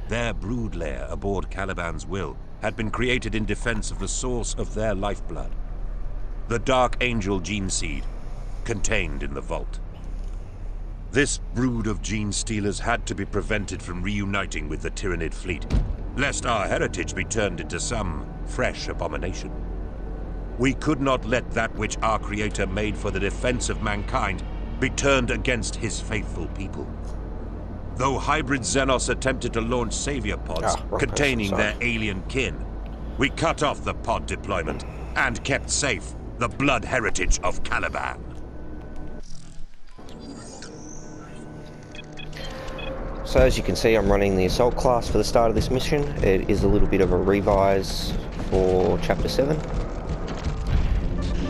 Their brood lair aboard Caliban's will had been created in defense of the source of their lifeblood. The Dark Angel gene seed, contained in the vault. This brood of gene stealers had to be prevented from reuniting with the Tyrannid fleet, lest our heritage be turned into some fresh abomination. We could not let that which our Creator made for the defense of mankind be turned against his faithful people. Though hybrid Xenos attempted to launch savior pods containing their alien kin, we cut off the pod deployment and kept safe the blood heritage of Caliban. So as you can see, I'm running the Assault class for the start of this mission. It is a little bit of a revise for Chapter 7.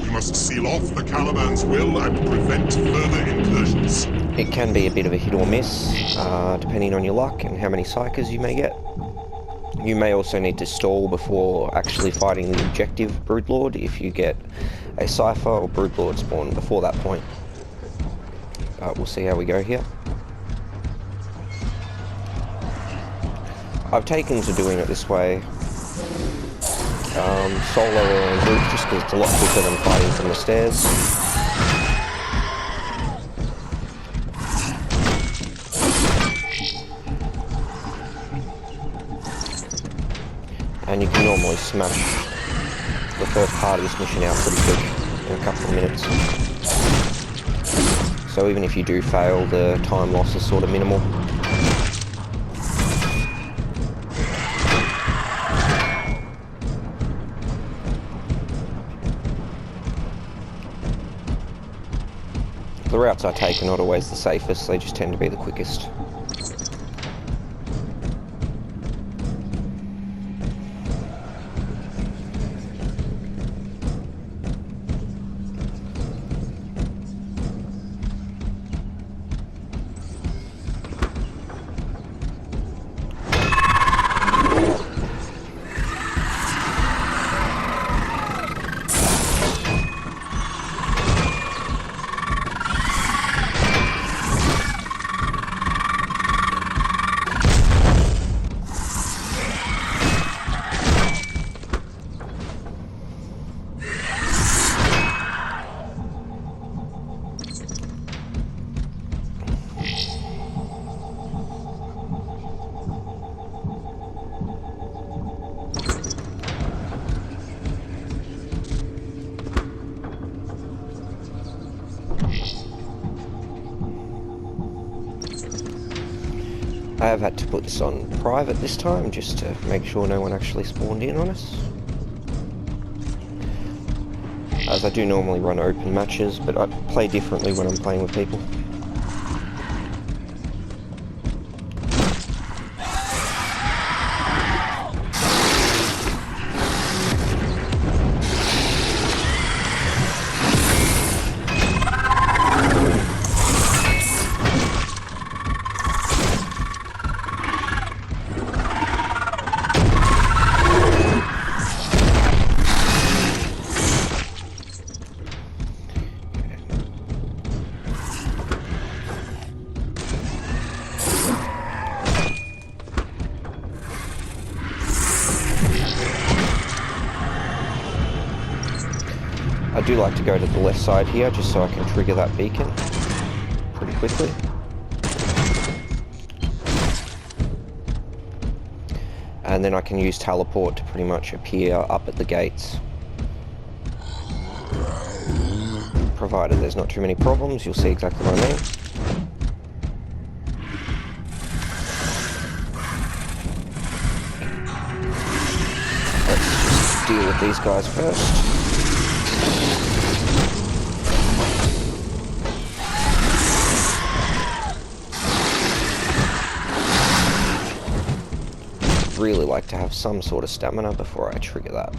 We must seal off the Caliban's will and prevent further incursions. It can be a bit of a hit or miss, depending on your luck and how many psychers you may get. You may also need to stall before actually fighting the objective Broodlord if you get a Cypher or Broodlord spawn before that point. We'll see how we go here. I've taken to doing it this way, solo or in group, just because it's a lot quicker than fighting from the stairs. And you can normally smash the first part of this mission out pretty quick, in a couple of minutes. So even if you do fail, the time loss is sort of minimal. The routes I take are not always the safest, they just tend to be the quickest. I have had to put this on private this time, just to make sure no one actually spawned in on us. As I do normally run open matches, but I play differently when I'm playing with people. I do like to go to the left side here, just so I can trigger that beacon pretty quickly. And then I can use teleport to pretty much appear up at the gates. Provided there's not too many problems, you'll see exactly what I mean. Let's just deal with these guys first. Really like to have some sort of stamina before I trigger that.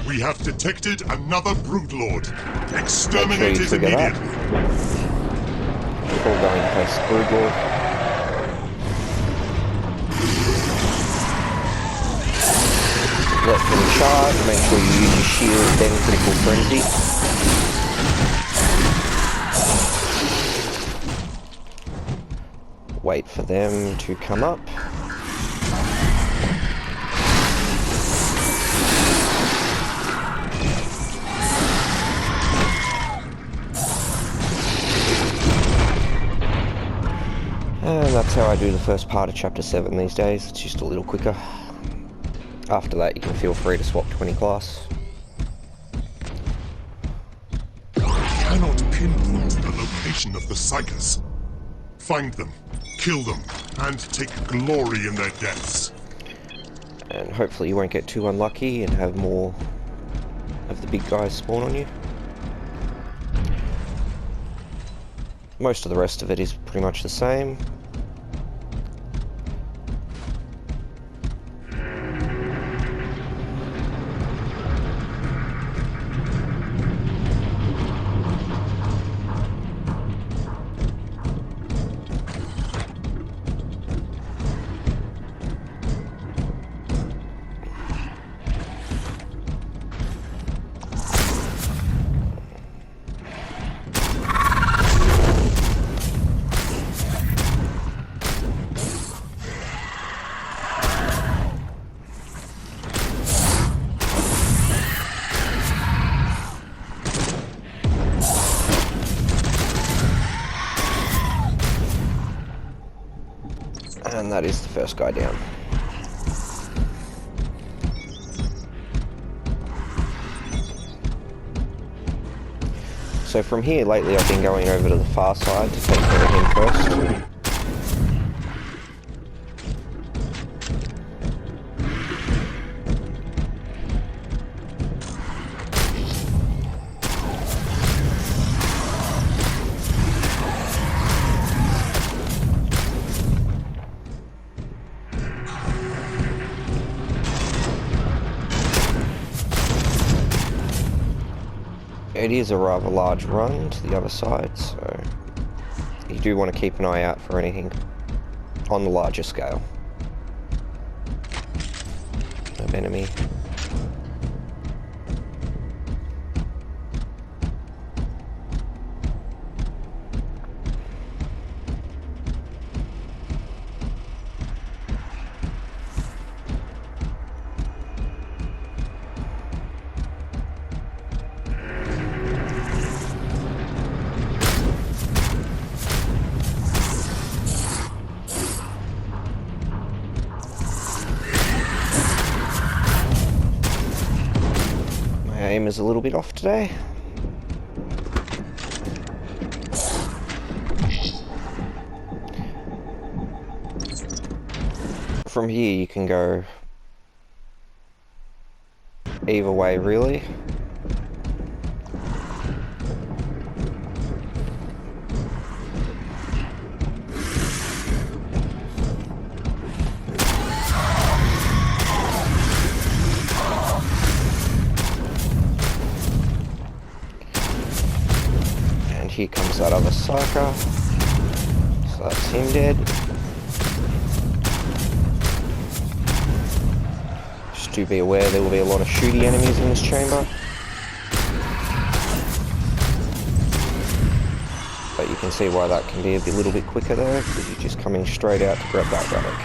We have detected another Broodlord. Exterminate it trigger that immediately. before going past Broodlord. Let them charge, make sure you use your shield, then critical frenzy. wait for them to come up. And that's how I do the first part of Chapter 7 these days. It's just a little quicker. After that, you can feel free to swap to any class. I cannot pinpoint the location of the Psychers. Find them, kill them, and take glory in their deaths. And hopefully you won't get too unlucky and have more of the big guys spawn on you. Most of the rest of it is pretty much the same. And that is the first guy down. So from here lately I've been going over to the far side to take care of him first. It is a rather large run to the other side, so you do want to keep an eye out for anything on the larger scale of enemy. Aim is a little bit off today. From here you can go either way really. Here comes that other Psyker, so that's him dead. Just do be aware there will be a lot of shooty enemies in this chamber. But you can see why that can be a little bit quicker though, because you're just coming straight out to grab that relic.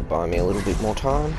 Buy me a little bit more time.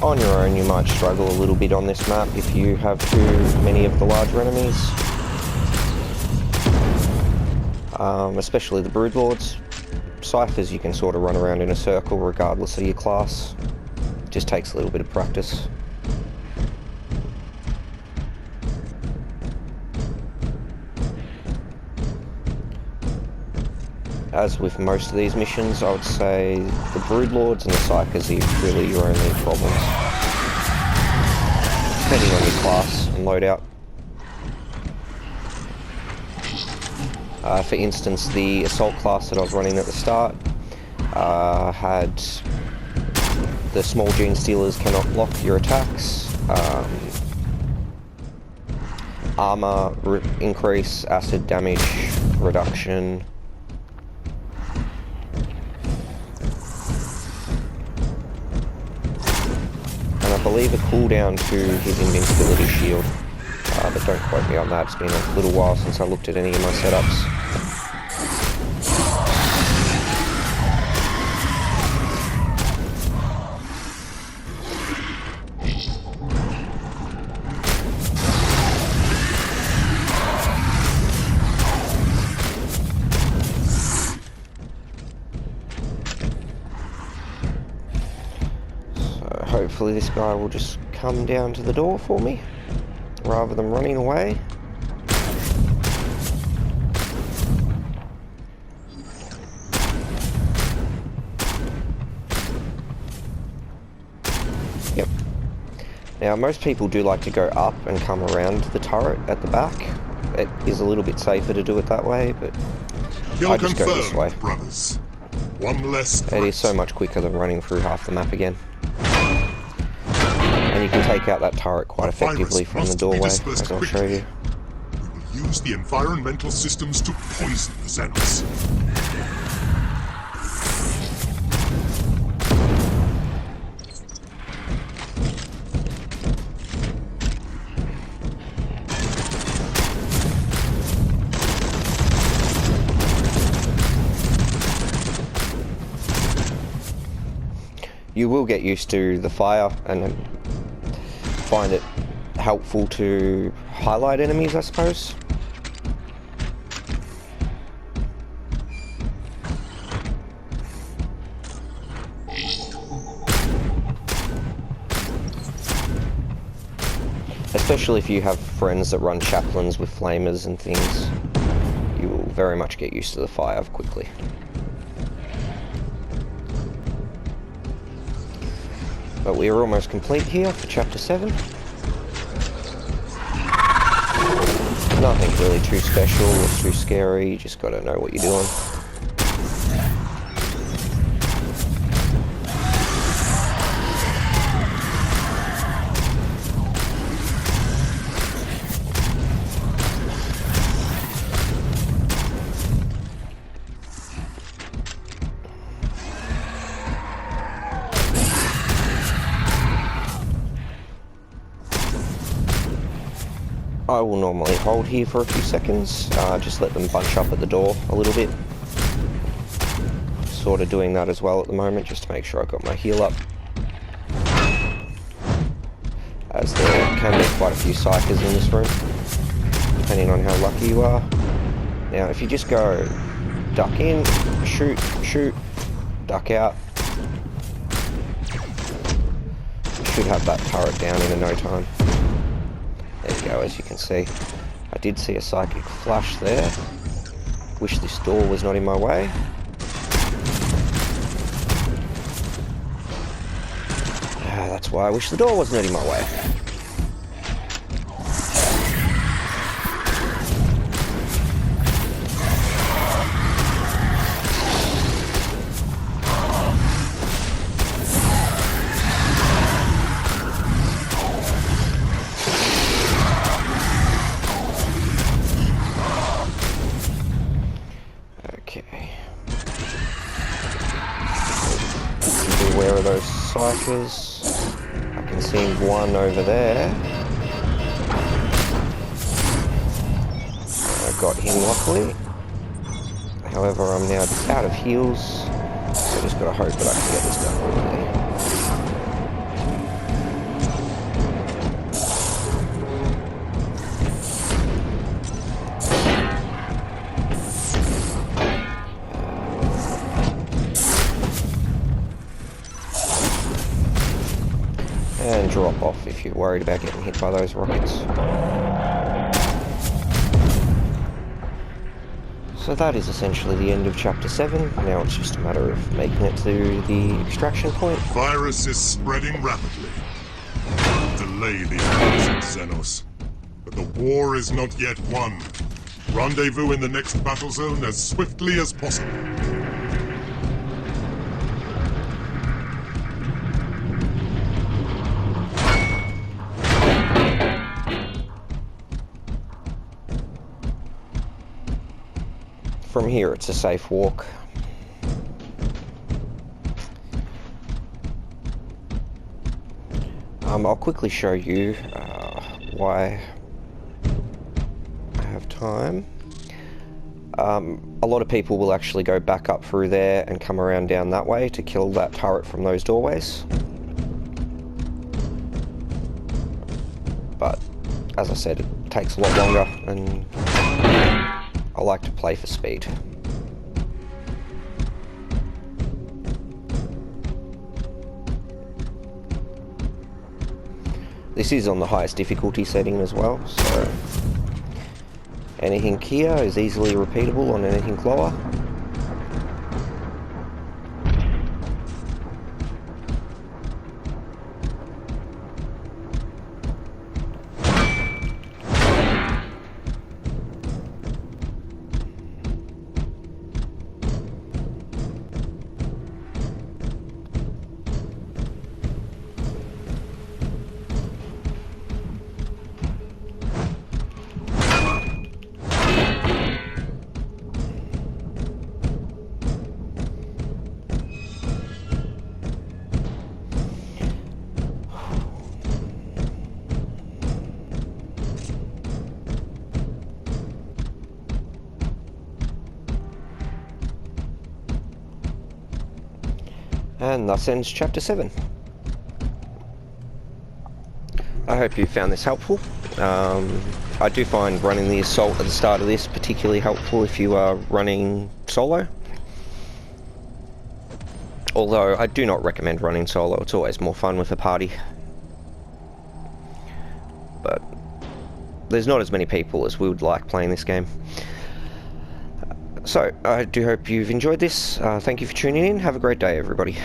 On your own you might struggle a little bit on this map if you have too many of the larger enemies. Especially the Broodlords. Ciphers you can sort of run around in a circle regardless of your class. It just takes a little bit of practice. as with most of these missions, I would say the Broodlords and the Psykers are really your only problems, depending on your class and loadout. For instance, the Assault class that I was running at the start had the small Gene Stealers cannot block your attacks, armor increase, acid damage reduction, and I believe a cooldown to his invincibility shield, but don't quote me on that, it's been a little while since I looked at any of my setups. Hopefully this guy will just come down to the door for me, rather than running away. Yep. Now most people do like to go up and come around the turret at the back. It is a little bit safer to do it that way, but I just go this way. Brothers. One less It is so much quicker than running through half the map again. And you can take out that turret quite effectively from the doorway, as I'll show you. We will use the environmental systems to poison the Xenos. You will get used to the fire and find it helpful to highlight enemies, I suppose. Especially if you have friends that run chaplains with flamers and things, you will very much get used to the fire quickly. But we are almost complete here for Chapter 7. Nothing really too special or too scary, you just gotta know what you're doing. I will normally hold here for a few seconds, just let them bunch up at the door a little bit. Sort of doing that as well at the moment, just to make sure I've got my heal up. As there can be quite a few psychers in this room, depending on how lucky you are. Now if you just go duck in, shoot, shoot, duck out, you should have that turret down in no time. There you go, as you can see. I did see a psychic flash there. Wish this door was not in my way. That's why I wish the door was not in my way. Beware of those psychers. I can see one over there. I got him luckily. However, I'm now out of heals, so I just gotta hope that I can get this done quickly. And drop off if you're worried about getting hit by those rockets. So that is essentially the end of Chapter 7. Now it's just a matter of making it to the extraction point. Virus is spreading rapidly. Delay the attacks at Xenos. But the war is not yet won. Rendezvous in the next battle zone as swiftly as possible. From here it's a safe walk. I'll quickly show you why I have time. A lot of people will actually go back up through there and come around down that way to kill that turret from those doorways. But as I said, it takes a lot longer and I like to play for speed. This is on the highest difficulty setting as well, so anything here is easily repeatable on anything lower. And thus ends Chapter 7. I hope you found this helpful. I do find running the assault at the start of this particularly helpful if you are running solo. Although I do not recommend running solo, it's always more fun with a party. But there's not as many people as we would like playing this game. So, I do hope you've enjoyed this. Thank you for tuning in. Have a great day, everybody.